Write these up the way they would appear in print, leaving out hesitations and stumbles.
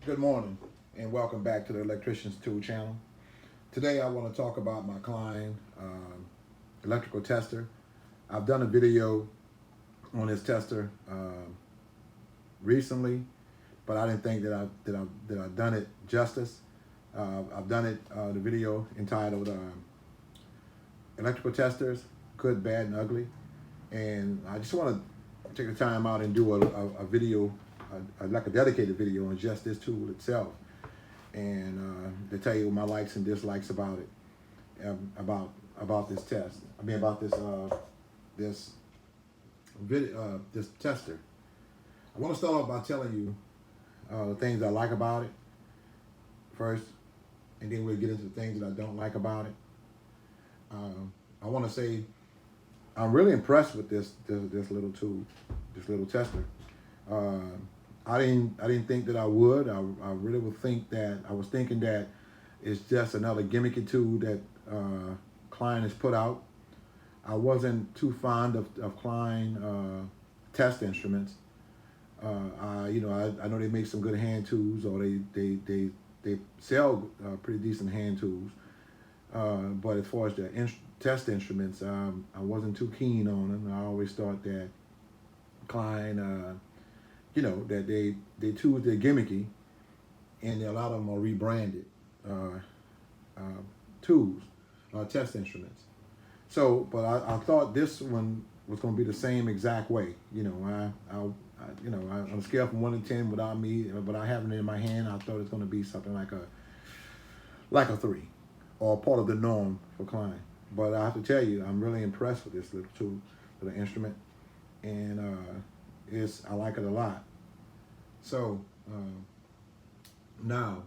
Good morning and welcome back to the Electrician's Tool channel. Today I want to talk about my KLEIN electrical tester. I've done a video on this tester recently, but I didn't think that I've done it justice. I've done it the video entitled Electrical Testers, Good, Bad, and Ugly. And I just want to take the time out and do a video, like a dedicated video on just this tool itself, and to tell you my likes and dislikes about it, about this test. I mean about this this tester. I want to start off by telling you the things I like about it first, and then we'll get into the things that I don't like about it. I want to say I'm really impressed with this little tool, this little tester. I didn't think that I would. I really would think that I was thinking that it's just another gimmicky tool that KLEIN has put out. I wasn't too fond of KLEIN test instruments. I know they make some good hand tools, or they sell pretty decent hand tools. But as far as the test instruments, I wasn't too keen on them. I always thought that KLEIN, that they tools, they're gimmicky, and a lot of them are rebranded tools, test instruments. So, but I thought this one was going to be the same exact way. On a scale from 1 to 10, without having it in my hand, I thought it was going to be something like a 3, or part of the norm for KLEIN. But I have to tell you, I'm really impressed with this little tool, little instrument, and I like it a lot. So now,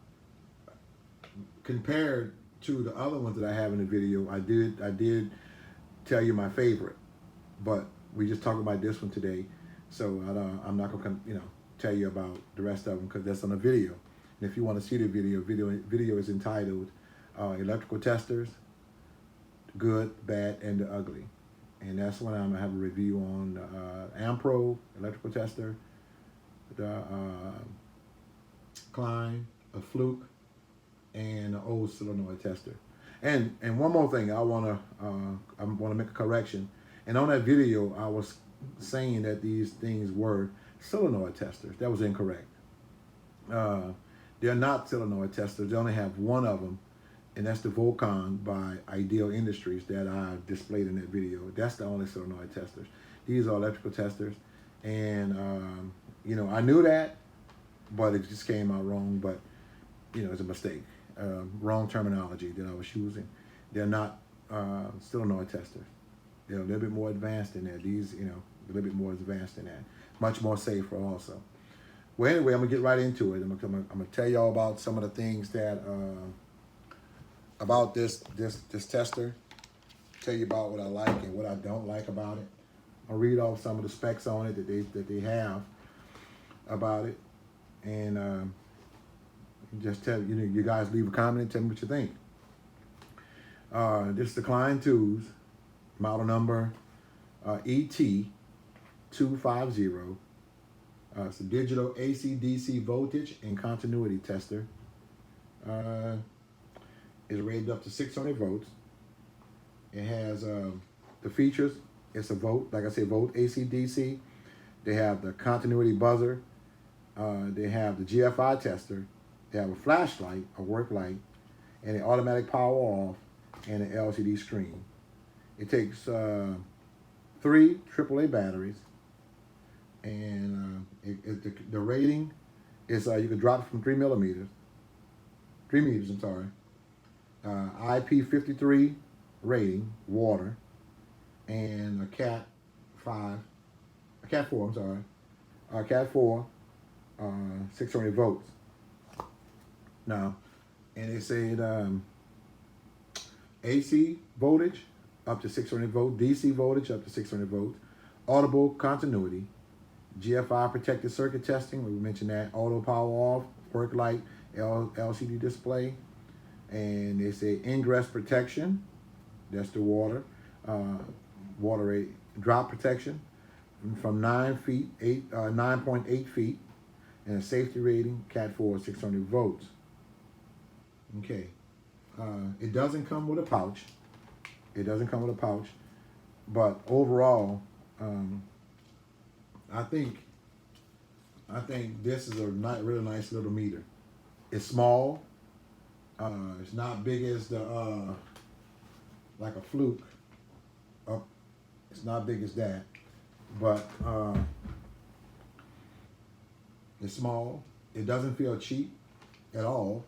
compared to the other ones that I have in the video, I did tell you my favorite, but we just talked about this one today. So I'm not gonna tell you about the rest of them, because that's on a video. And if you want to see the video is entitled Electrical Testers, Good, Bad, and the Ugly. And that's when I'm gonna have a review on Ampro electrical tester, the KLEIN, a Fluke, and an old solenoid tester. And one more thing, I wanna make a correction. And on that video, I was saying that these things were solenoid testers. That was incorrect. They're not solenoid testers. They only have one of them, and that's the Volcon by Ideal Industries that I displayed in that video. That's the only solenoid testers. These are electrical testers, and I knew that, but it just came out wrong. But it's a mistake, wrong terminology that I was using. They're not solenoid testers. They're a little bit more advanced than that. These, a little bit more advanced than that. Much more safer also. Well, anyway, I'm gonna get right into it. I'm gonna tell y'all about some of the things that about this tester. Tell you about what I like and what I don't like about it. I'll read off some of the specs on it that they have about it, and just tell you guys leave a comment and tell me what you think. This is the KLEIN Tools, model number ET250. It's a digital AC/DC voltage and continuity tester. It's rated up to 600 volts. It has the features. It's a volt, like I said, volt AC/DC. They have the continuity buzzer. They have the GFI tester. They have a flashlight, a work light, and an automatic power off, and an LCD screen. It takes 3 AAA batteries, and the rating is you can drop it from 3 meters. I'm sorry. IP53 rating, water, and a Cat 4. I'm sorry. Cat 4, 600 volts. Now, and it said AC voltage up to 600 volts, DC voltage up to 600 volts, audible continuity, GFI protected circuit testing, we mentioned that, auto power off, work light, LCD display, and they say ingress protection, that's the water rate, drop protection from 9.8 feet, and a safety rating, Cat 4, 600 volts. Okay, it doesn't come with a pouch. It doesn't come with a pouch, but overall, I think this is a really nice little meter. It's small. It's not big as the like a Fluke. It's not big as that, but it's small. It doesn't feel cheap at all,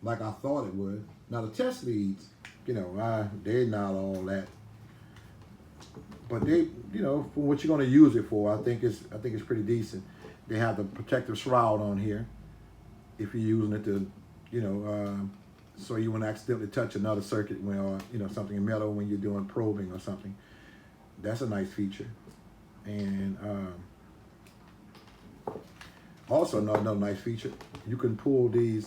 like I thought it would. Now the test leads, you know, they're not all that, but they, you know, for what you're going to use it for, I think it's pretty decent. They have the protective shroud on here if you're using it to, you know, so you won't accidentally touch another circuit when, or you know, something in metal when you're doing probing or something. That's a nice feature. And also another nice feature, you can pull the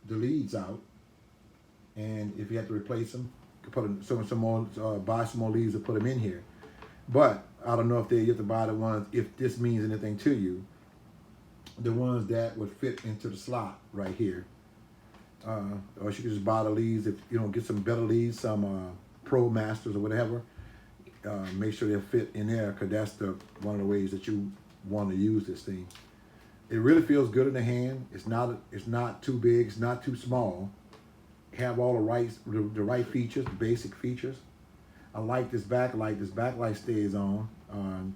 leads out, and if you have to replace them, you can put some more, buy some more leads to put them in here. But I don't know if you have to buy the ones, if this means anything to you, the ones that would fit into the slot right here. Or you can just buy the leads. If you don't get some better leads, some Pro Masters or whatever, make sure they fit in there, because that's one of the ways that you want to use this thing. It really feels good in the hand. It's not too big. It's not too small. Have all the right features, the basic features. I like this backlight. This backlight stays on.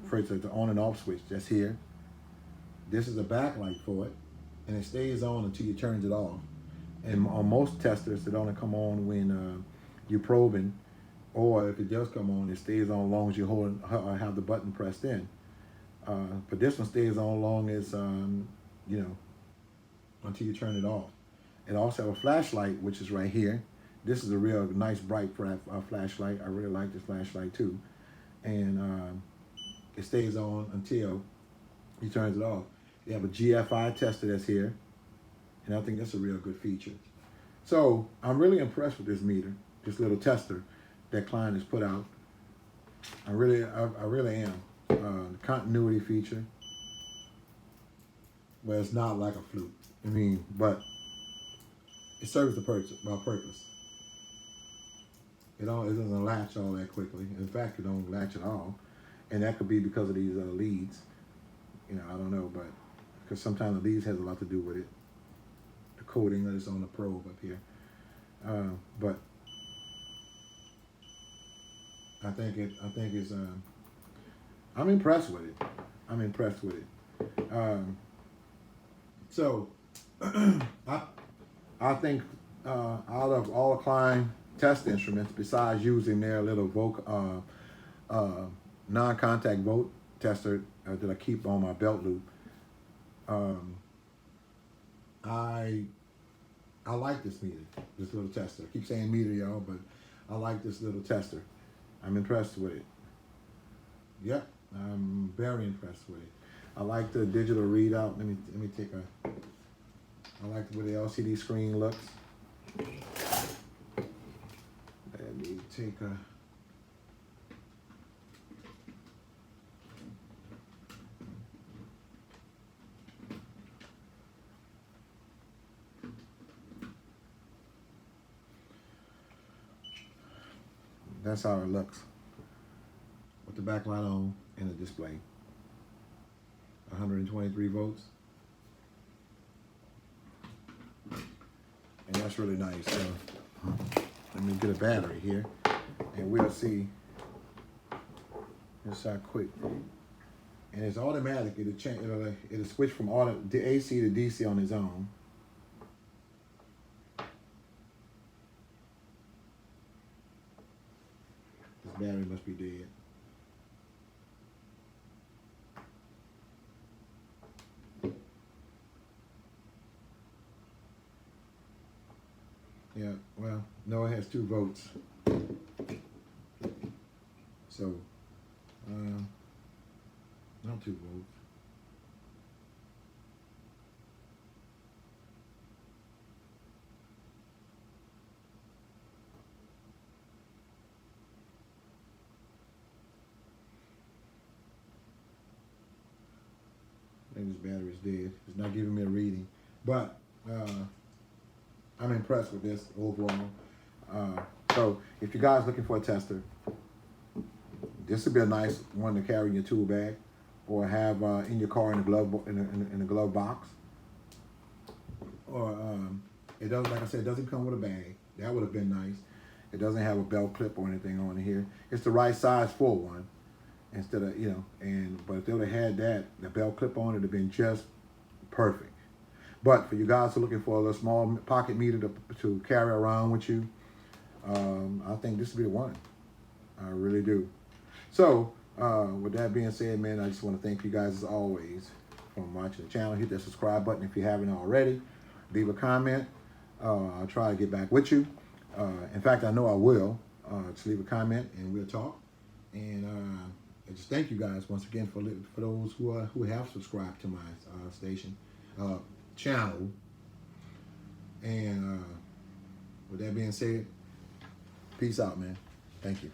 First, the on and off switch that's here. This is a backlight for it, and it stays on until you turn it off. And on most testers, it only come on when you're probing, or if it does come on, it stays on as long as you have the button pressed in. But this one stays on as long as you know, until you turn it off. It also have a flashlight, which is right here. This is a real nice bright flashlight. I really like this flashlight too, and it stays on until you turns it off. They have a GFI tester that's here, and I think that's a real good feature. So I'm really impressed with this meter, this little tester that KLEIN has put out. I really am. The continuity feature, well, it's not like a Fluke. I mean, but it serves the purpose. It doesn't latch all that quickly. In fact, it don't latch at all, and that could be because of these leads. You know, I don't know, but because sometimes the leads has a lot to do with it. The coating that is on the probe up here, but I think it's. I'm impressed with it. I'm impressed with it. So I think out of all KLEIN test instruments, besides using their little non-contact volt tester that I keep on my belt loop, I like this meter, this little tester. I keep saying meter, y'all, but I like this little tester. I'm impressed with it. Yep, I'm very impressed with it. I like the digital readout. Let me take a. I like the way the LCD screen looks. Let me take a. That's how it looks with the backlight on and the display. 123 volts. And that's really nice. So let me get a battery here and we'll see just how quick. And it's automatic. It'll switch from the AC to DC on its own. This battery must be dead. Yeah, well, no, it has 2 volts. So, not 2 volts. think this battery is dead. It's not giving me a reading, but I'm impressed with this overall. So if you guys looking for a tester, this would be a nice one to carry in your tool bag, or have in your car in the glove box. Or it doesn't, like I said, it doesn't come with a bag. That would have been nice. It doesn't have a belt clip or anything on here. It's the right size for one, instead of, you know, but if they would have had that, the belt clip on it would have been just perfect. But for you guys who are looking for a little small pocket meter to carry around with you, I think this would be the one. I really do. So with that being said, man, I just want to thank you guys as always for watching the channel. Hit that subscribe button if you haven't already. Leave a comment. I'll try to get back with you. In fact, I know I will. Just leave a comment and we'll talk. And I just thank you guys once again for those who have subscribed to my channel. And with that being said, peace out, man. Thank you.